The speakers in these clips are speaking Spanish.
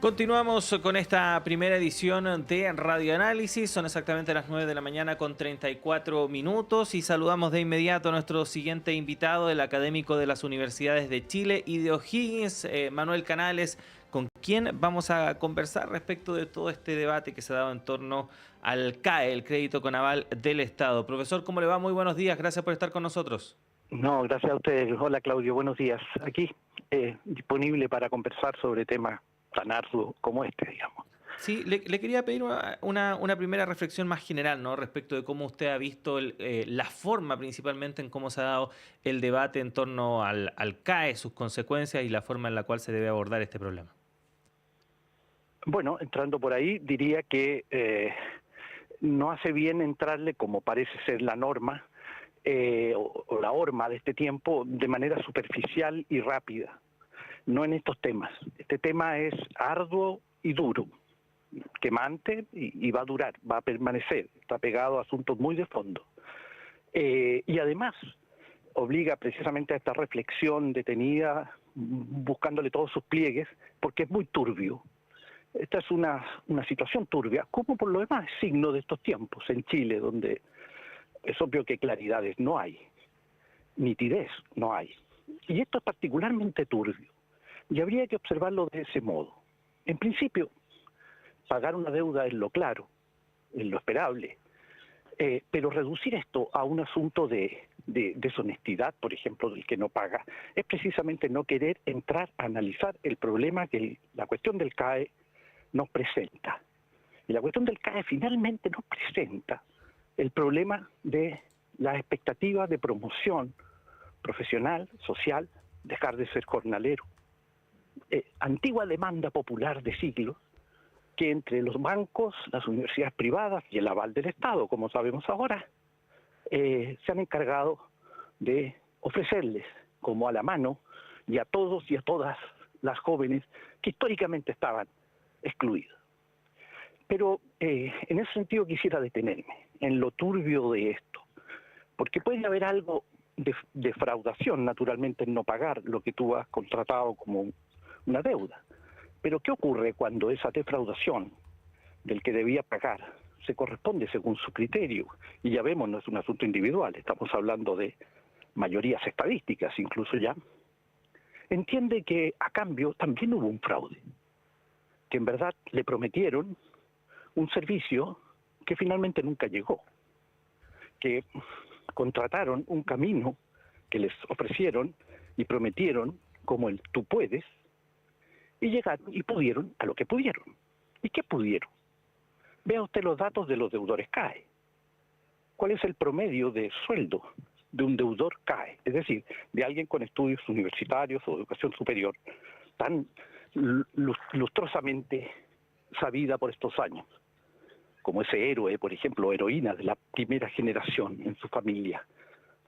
Continuamos con esta primera edición de Radio Análisis. Son exactamente las 9 de la mañana con 34 minutos y saludamos de inmediato a nuestro siguiente invitado, el académico de las universidades de Chile y de O'Higgins, Manuel Canales, con quien vamos a conversar respecto de todo este debate que se ha dado en torno al CAE, el crédito con aval del Estado. Profesor, ¿cómo le va? Muy buenos días, gracias por estar con nosotros. No, gracias a ustedes. Hola Claudio, buenos días. Aquí disponible para conversar sobre temas tan arduos como este, digamos. Sí, le quería pedir una primera reflexión más general, ¿no? Respecto de cómo usted ha visto la forma principalmente en cómo se ha dado el debate en torno al CAE, sus consecuencias y la forma en la cual se debe abordar este problema. Bueno, entrando por ahí, diría que no hace bien entrarle, como parece ser la norma o la horma de este tiempo, de manera superficial y rápida. No en estos temas. Este tema es arduo y duro, quemante y va a durar, va a permanecer, está pegado a asuntos muy de fondo. Y además obliga precisamente a esta reflexión detenida, buscándole todos sus pliegues, porque es muy turbio. Esta es una situación turbia, como por lo demás es signo de estos tiempos en Chile, donde es obvio que claridades no hay, nitidez no hay. Y esto es particularmente turbio. Y habría que observarlo de ese modo. En principio, pagar una deuda es lo claro, es lo esperable, pero reducir esto a un asunto de deshonestidad, por ejemplo, del que no paga, es precisamente no querer entrar a analizar el problema que la cuestión del CAE nos presenta. Y la cuestión del CAE finalmente nos presenta el problema de la expectativa de promoción profesional, social, dejar de ser jornalero. Antigua demanda popular de siglos, que entre los bancos, las universidades privadas y el aval del Estado, como sabemos ahora, se han encargado de ofrecerles como a la mano y a todos y a todas las jóvenes que históricamente estaban excluidas. Pero en ese sentido quisiera detenerme en lo turbio de esto, porque puede haber algo de defraudación, naturalmente, en no pagar lo que tú has contratado como una deuda. Pero ¿qué ocurre cuando esa defraudación del que debía pagar se corresponde según su criterio? Y ya vemos, no es un asunto individual, estamos hablando de mayorías estadísticas incluso ya. Entiende que a cambio también hubo un fraude, que en verdad le prometieron un servicio que finalmente nunca llegó, que contrataron un camino que les ofrecieron y prometieron como el tú puedes, y llegaron y pudieron a lo que pudieron. ¿Y qué pudieron? Vea usted los datos de los deudores CAE. ¿Cuál es el promedio de sueldo de un deudor CAE? Es decir, de alguien con estudios universitarios o educación superior, tan lustrosamente sabida por estos años, como ese héroe, por ejemplo, heroína de la primera generación en su familia.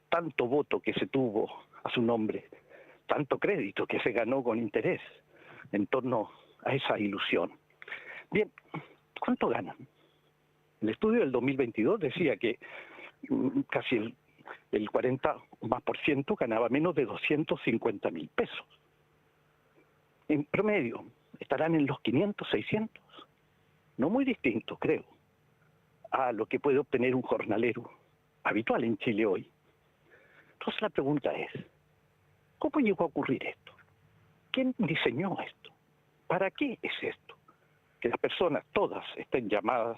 Tanto voto que se tuvo a su nombre, tanto crédito que se ganó con interés en torno a esa ilusión. Bien, ¿cuánto ganan? El estudio del 2022 decía que casi el 40 o más por ciento ganaba menos de 250.000 pesos. En promedio, estarán en los 500, 600. No muy distinto, creo, a lo que puede obtener un jornalero habitual en Chile hoy. Entonces la pregunta es, ¿cómo llegó a ocurrir esto? ¿Quién diseñó esto? ¿Para qué es esto? Que las personas todas estén llamadas,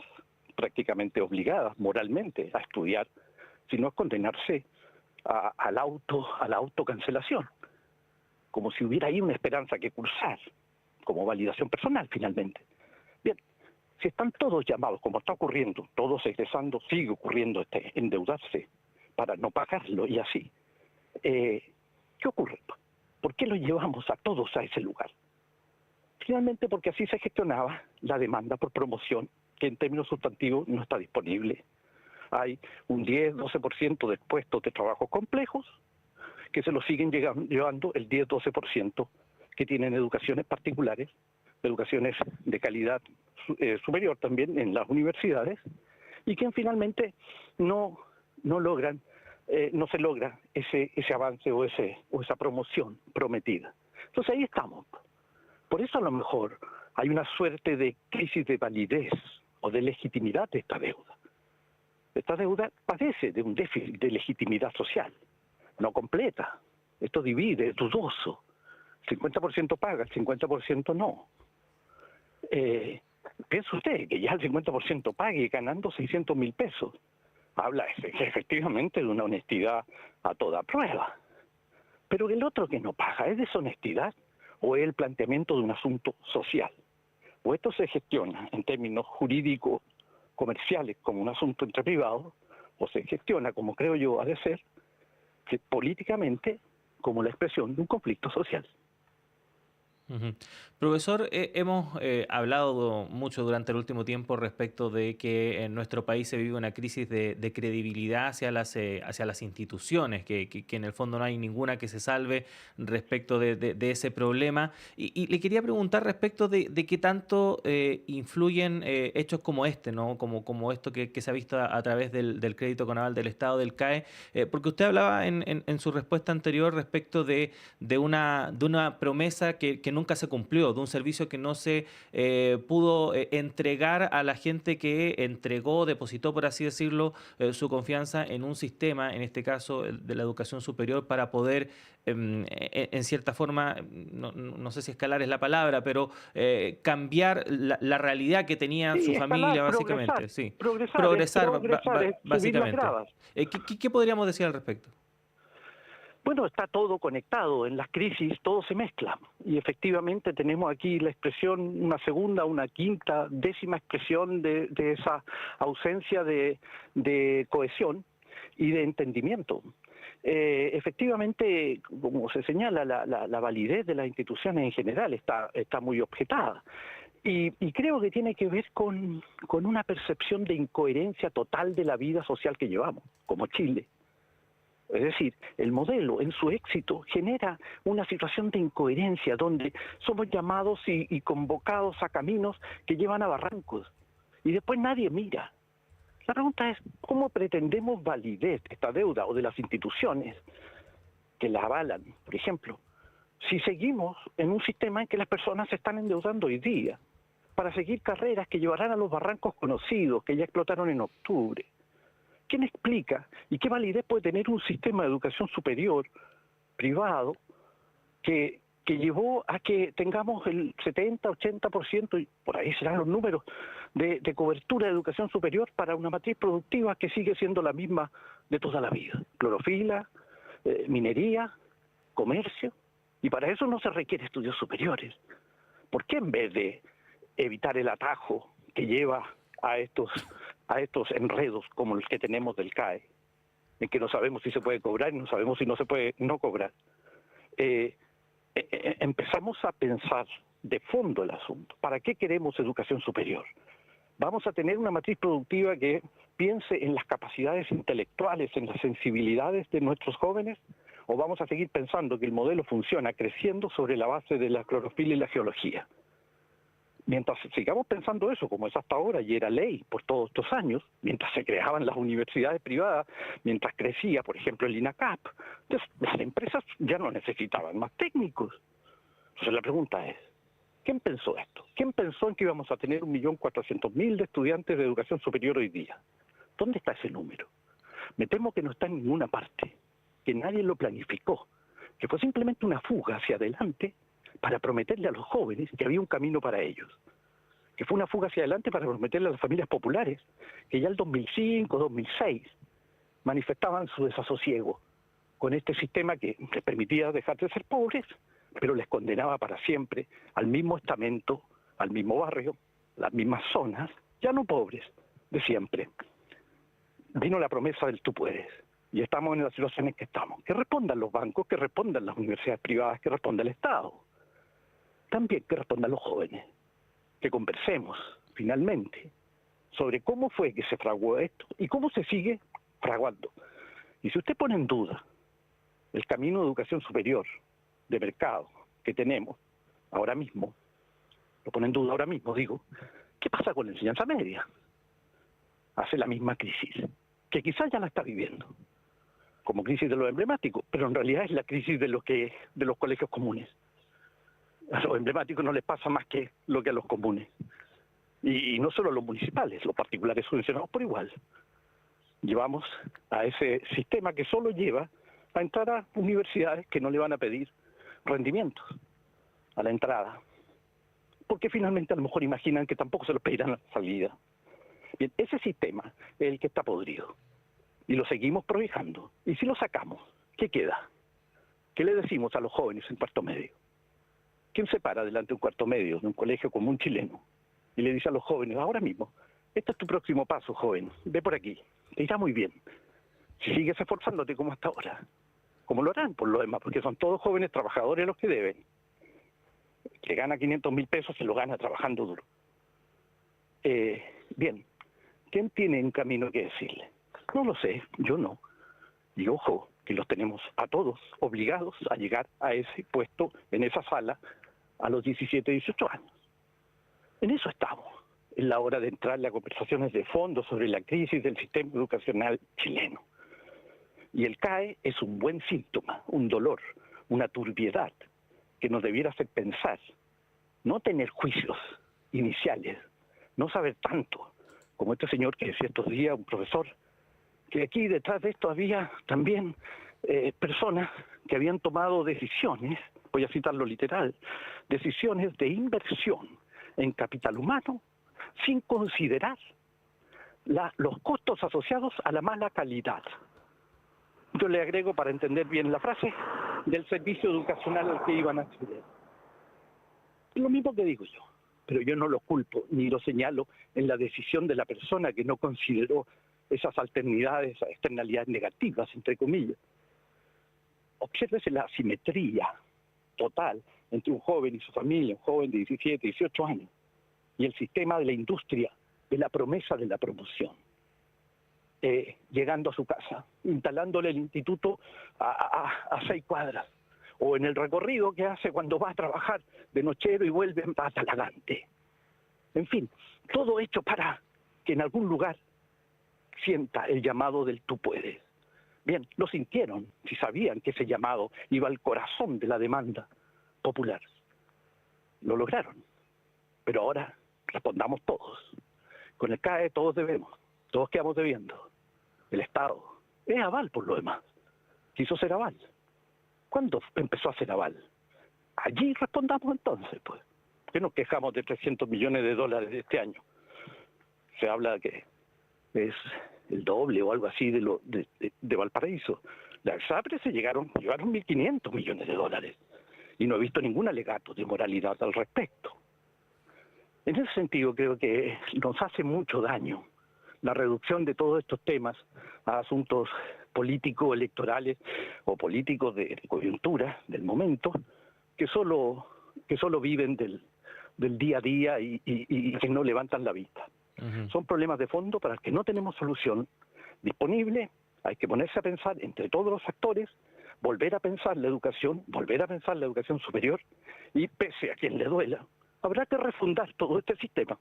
prácticamente obligadas moralmente a estudiar, sino a condenarse a la autocancelación, como si hubiera ahí una esperanza que cursar, como validación personal finalmente. Bien, si están todos llamados, como está ocurriendo, todos egresando, sigue ocurriendo endeudarse para no pagarlo y así, ¿qué ocurre? ¿Por qué los llevamos a todos a ese lugar? Finalmente porque así se gestionaba la demanda por promoción, que en términos sustantivos no está disponible. Hay un 10-12% de puestos de trabajo complejos que se los siguen llevando el 10-12% que tienen educaciones particulares, educaciones de calidad superior también en las universidades, y que finalmente no logran, no se logra ese avance o esa promoción prometida. Entonces ahí estamos. Por eso a lo mejor hay una suerte de crisis de validez o de legitimidad de esta deuda. Esta deuda padece de un déficit de legitimidad social, no completa. Esto divide, es dudoso. El 50% paga, el 50% no. Piensa usted que ya el 50% pague ganando 600.000 pesos. Habla efectivamente de una honestidad a toda prueba. Pero el otro que no paga, ¿es deshonestidad o es el planteamiento de un asunto social? O esto se gestiona en términos jurídicos comerciales como un asunto entre privados, o se gestiona, como creo yo ha de ser, que políticamente como la expresión de un conflicto social. Ujú. Profesor, hemos hablado mucho durante el último tiempo respecto de que en nuestro país se vive una crisis de credibilidad hacia las instituciones, que en el fondo no hay ninguna que se salve respecto de ese problema. Y le quería preguntar respecto de qué tanto influyen hechos como este, ¿no? Como esto que se ha visto a través del crédito conaval del Estado, del CAE, porque usted hablaba en su respuesta anterior respecto de una promesa que nunca se cumplió, de un servicio que no se pudo entregar a la gente que entregó, depositó, por así decirlo, su confianza en un sistema, en este caso el de la educación superior, para poder, en cierta forma, no sé si escalar es la palabra, pero cambiar la realidad que tenía su Sí, escalar, familia, básicamente, sí. progresar, subir las Básicamente. gradas. ¿Qué podríamos decir al respecto? Bueno, está todo conectado, en las crisis todo se mezcla y efectivamente tenemos aquí la expresión, una segunda, una quinta, décima expresión de esa ausencia de cohesión y de entendimiento. Efectivamente, como se señala, la validez de las instituciones en general está muy objetada. Y creo que tiene que ver con una percepción de incoherencia total de la vida social que llevamos, como Chile. Es decir, el modelo en su éxito genera una situación de incoherencia donde somos llamados y convocados a caminos que llevan a barrancos y después nadie mira. La pregunta es, ¿cómo pretendemos validez de esta deuda o de las instituciones que la avalan, por ejemplo, si seguimos en un sistema en que las personas se están endeudando hoy día para seguir carreras que llevarán a los barrancos conocidos que ya explotaron en octubre? ¿Quién explica y qué validez puede tener un sistema de educación superior privado que llevó a que tengamos el 70-80%, y por ahí serán los números, de cobertura de educación superior para una matriz productiva que sigue siendo la misma de toda la vida? Clorofila, minería, comercio, y para eso no se requiere estudios superiores. ¿Por qué en vez de evitar el atajo que lleva a estos enredos como los que tenemos del CAE, en que no sabemos si se puede cobrar y no sabemos si no se puede no cobrar, empezamos a pensar de fondo el asunto? ¿Para qué queremos educación superior? ¿Vamos a tener una matriz productiva que piense en las capacidades intelectuales, en las sensibilidades de nuestros jóvenes? ¿O vamos a seguir pensando que el modelo funciona creciendo sobre la base de la clorofila y la geología? Mientras sigamos pensando eso, como es hasta ahora, y era ley por todos estos años, mientras se creaban las universidades privadas, mientras crecía, por ejemplo, el INACAP, entonces las empresas ya no necesitaban más técnicos. Entonces la pregunta es, ¿quién pensó esto? ¿Quién pensó en que íbamos a tener 1.400.000 de estudiantes de educación superior hoy día? ¿Dónde está ese número? Me temo que no está en ninguna parte, que nadie lo planificó, que fue simplemente una fuga hacia adelante para prometerle a los jóvenes que había un camino para ellos, que fue una fuga hacia adelante para prometerle a las familias populares que ya el 2005, 2006 manifestaban su desasosiego con este sistema que les permitía dejar de ser pobres, pero les condenaba para siempre al mismo estamento, al mismo barrio, las mismas zonas, ya no pobres, de siempre. Vino la promesa del tú puedes, y estamos en las situaciones que estamos. Que respondan los bancos, que respondan las universidades privadas, que responda el Estado. También que respondan los jóvenes, que conversemos finalmente sobre cómo fue que se fraguó esto y cómo se sigue fraguando. Y si usted pone en duda el camino de educación superior, de mercado, que tenemos ahora mismo, lo pone en duda ahora mismo, digo, ¿qué pasa con la enseñanza media? Hace la misma crisis, que quizás ya la está viviendo, como crisis de lo emblemático, pero en realidad es la crisis de los colegios comunes. A los emblemáticos no les pasa más que lo que a los comunes. Y no solo a los municipales, los particulares subvencionados por igual. Llevamos a ese sistema que solo lleva a entrar a universidades que no le van a pedir rendimientos a la entrada, porque finalmente a lo mejor imaginan que tampoco se los pedirán a la salida. Bien, ese sistema es el que está podrido y lo seguimos prohijando. Y si lo sacamos, ¿qué queda? ¿Qué le decimos a los jóvenes en cuarto medio? ¿Quién se para delante de un cuarto medio de un colegio común chileno y le dice a los jóvenes, ahora mismo, este es tu próximo paso, joven, ve por aquí, te irá muy bien, si sigues esforzándote como hasta ahora, como lo harán por lo demás, porque son todos jóvenes trabajadores los que deben. Que gana 500.000 pesos se lo gana trabajando duro. Bien, ¿quién tiene un camino que decirle? No lo sé, yo no. Y ojo, que los tenemos a todos obligados a llegar a ese puesto, en esa sala, a los 17, 18 años. En eso estamos, en la hora de entrar a conversaciones de fondo sobre la crisis del sistema educacional chileno. Y el CAE es un buen síntoma, un dolor, una turbiedad que nos debiera hacer pensar, no tener juicios iniciales, no saber tanto, como este señor que decía estos días, un profesor, que aquí detrás de esto había también personas que habían tomado decisiones, voy a citarlo literal, decisiones de inversión en capital humano sin considerar los costos asociados a la mala calidad. Yo le agrego, para entender bien la frase, del servicio educacional al que iban a acceder. Es lo mismo que digo yo, pero yo no lo culpo ni lo señalo en la decisión de la persona que no consideró esas alternidades, externalidades negativas, entre comillas. Obsérvese la asimetría total entre un joven y su familia, un joven de 17, 18 años, y el sistema de la industria, de la promesa de la promoción. Llegando a su casa, instalándole el instituto a 6 cuadras, o en el recorrido que hace cuando va a trabajar de nochero y vuelve en Talagante. En fin, todo hecho para que en algún lugar sienta el llamado del tú puedes. Bien, lo sintieron, si sabían que ese llamado iba al corazón de la demanda popular. Lo lograron, pero ahora respondamos todos. Con el CAE todos debemos, todos quedamos debiendo. El Estado es aval por lo demás, quiso ser aval. ¿Cuándo empezó a ser aval? Allí respondamos entonces, pues. ¿Qué nos quejamos de 300 millones de dólares de este año? Se habla de que es el doble o algo así de Valparaíso. La Exapre llevaron 1.500 millones de dólares y no he visto ningún alegato de moralidad al respecto. En ese sentido creo que nos hace mucho daño la reducción de todos estos temas a asuntos políticos, electorales o políticos de coyuntura, del momento, que solo viven del día a día y que no levantan la vista. Uh-huh. Son problemas de fondo para los que no tenemos solución disponible. Hay que ponerse a pensar entre todos los actores, volver a pensar la educación superior, y pese a quien le duela, habrá que refundar todo este sistema.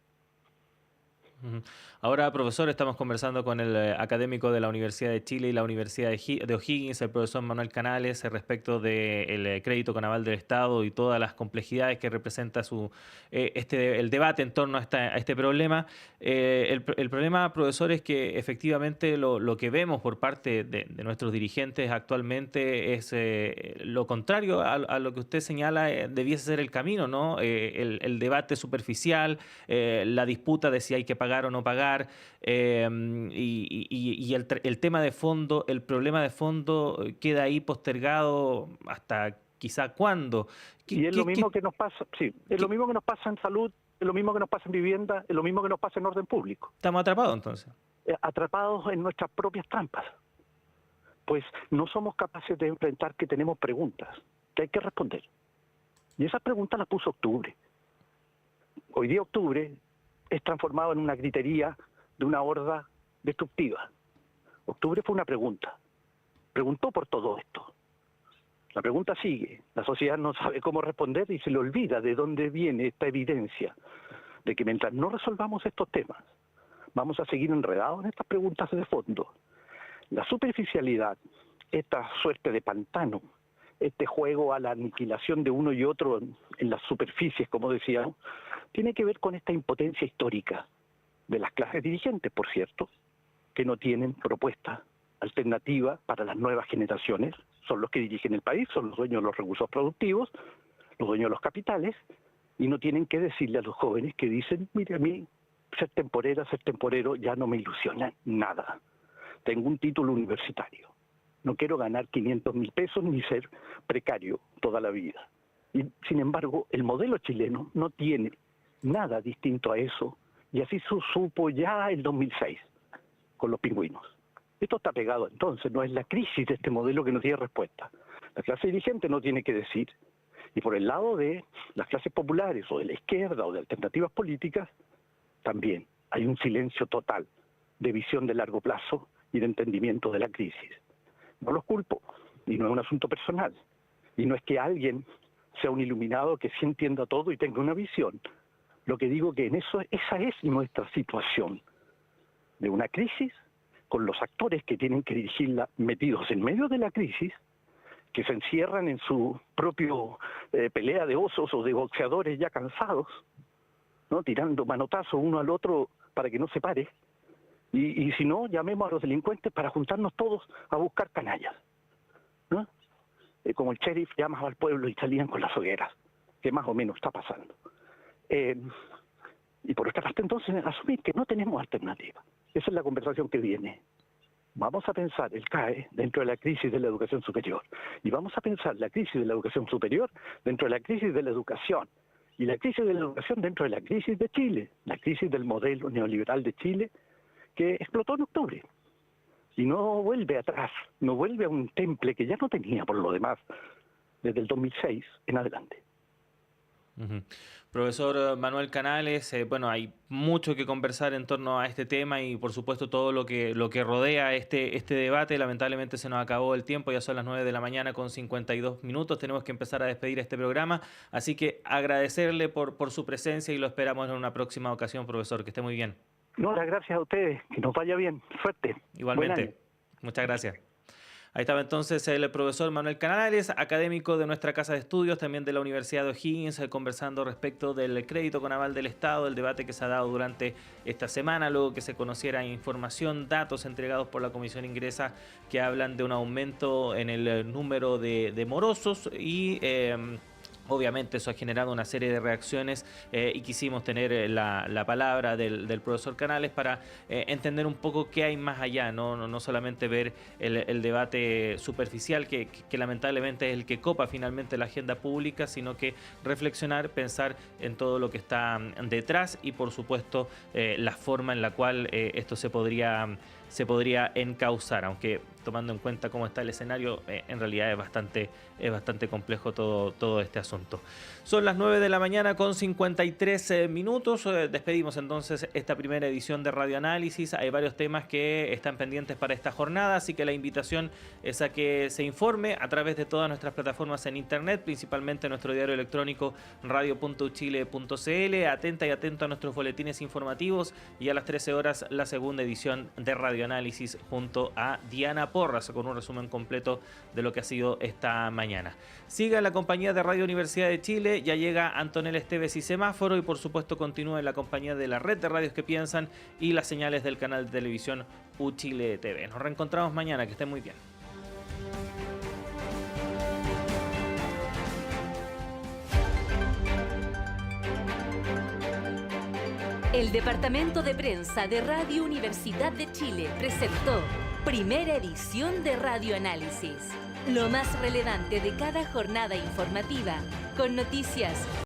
Ahora, profesor, estamos conversando con el académico de la Universidad de Chile y la Universidad de O'Higgins, el profesor Manuel Canales, respecto del crédito con aval del Estado y todas las complejidades que representa el debate en torno a este problema. El problema, profesor, es que efectivamente lo que vemos por parte de nuestros dirigentes actualmente es lo contrario a lo que usted señala debiese ser el camino, ¿no? El debate superficial, la disputa de si hay que pagar o no pagar, y el tema de fondo, el problema de fondo queda ahí postergado hasta quizá cuándo. Y es lo mismo que nos pasa, sí, es lo mismo que nos pasa en salud, es lo mismo que nos pasa en vivienda, es lo mismo que nos pasa en orden público. ¿Estamos atrapados entonces? Atrapados en nuestras propias trampas. Pues no somos capaces de enfrentar que tenemos preguntas que hay que responder. Y esas preguntas las puso octubre. Hoy día octubre es transformado en una gritería de una horda destructiva. Octubre fue una pregunta. Preguntó por todo esto. La pregunta sigue. La sociedad no sabe cómo responder y se le olvida de dónde viene esta evidencia de que mientras no resolvamos estos temas, vamos a seguir enredados en estas preguntas de fondo. La superficialidad, esta suerte de pantano este juego a la aniquilación de uno y otro en las superficies, como decíamos, tiene que ver con esta impotencia histórica de las clases dirigentes, por cierto, que no tienen propuesta alternativa para las nuevas generaciones. Son los que dirigen el país, son los dueños de los recursos productivos, los dueños de los capitales, y no tienen que decirle a los jóvenes que dicen, mire, a mí ser temporero ya no me ilusiona nada. Tengo un título universitario. No quiero ganar 500.000 pesos ni ser precario toda la vida. Y, sin embargo, el modelo chileno no tiene nada distinto a eso, y así se supo ya el 2006 con los pingüinos. Esto está pegado entonces, no es la crisis de este modelo que no tiene respuesta. La clase dirigente no tiene que decir, y por el lado de las clases populares o de la izquierda o de alternativas políticas, también hay un silencio total de visión de largo plazo y de entendimiento de la crisis. No los culpo, y no es un asunto personal, y no es que alguien sea un iluminado que sí entienda todo y tenga una visión. Lo que digo que en eso, esa es nuestra situación, de una crisis con los actores que tienen que dirigirla metidos en medio de la crisis, que se encierran en su propio pelea de osos o de boxeadores ya cansados, ¿no? Tirando manotazos uno al otro para que no se pare, y si no, llamemos a los delincuentes para juntarnos todos a buscar canallas, ¿no? Como el sheriff llamaba al pueblo y salían con las hogueras, que más o menos está pasando. Y por otra parte, entonces, asumir que no tenemos alternativa. Esa es la conversación que viene. Vamos a pensar el CAE dentro de la crisis de la educación superior. Y vamos a pensar la crisis de la educación superior dentro de la crisis de la educación. Y la crisis de la educación dentro de la crisis de Chile. La crisis del modelo neoliberal de Chile que explotó en octubre. Y no vuelve atrás, no vuelve a un temple que ya no tenía por lo demás desde el 2006 en adelante. Profesor Manuel Canales, bueno, hay mucho que conversar en torno a este tema y por supuesto todo lo que rodea este debate. Lamentablemente se nos acabó el tiempo, ya son las 9 de la mañana con 52 minutos, tenemos que empezar a despedir este programa, así que agradecerle por su presencia y lo esperamos en una próxima ocasión, profesor, que esté muy bien. No, las gracias a ustedes, que nos vaya bien, suerte. Igualmente, muchas gracias. Ahí estaba entonces el profesor Manuel Canales, académico de nuestra Casa de Estudios, también de la Universidad de O'Higgins, conversando respecto del crédito con aval del Estado, el debate que se ha dado durante esta semana, luego que se conociera información, datos entregados por la Comisión Ingresa que hablan de un aumento en el número de morosos y obviamente eso ha generado una serie de reacciones y quisimos tener la palabra del profesor Canales para entender un poco qué hay más allá, no solamente ver el debate superficial que lamentablemente es el que copa finalmente la agenda pública, sino que reflexionar, pensar en todo lo que está detrás y por supuesto la forma en la cual esto se podría encauzar, aunque tomando en cuenta cómo está el escenario, en realidad es bastante complejo todo este asunto. Son las 9 de la mañana con 53 minutos. Despedimos entonces esta primera edición de Radio Análisis. Hay varios temas que están pendientes para esta jornada, así que la invitación es a que se informe a través de todas nuestras plataformas en internet, principalmente nuestro diario electrónico radio.uchile.cl. Atenta y atento a nuestros boletines informativos y a las 13 horas la segunda edición de Radio Análisis junto a Diana Porras con un resumen completo de lo que ha sido esta mañana. Siga en la compañía de Radio Universidad de Chile, ya llega Antonella Esteves y Semáforo y por supuesto continúa en la compañía de la red de radios que piensan y las señales del canal de televisión Uchile TV. Nos reencontramos mañana, que estén muy bien. El Departamento de Prensa de Radio Universidad de Chile presentó Primera edición de Radio Análisis. Lo más relevante de cada jornada informativa, con noticias,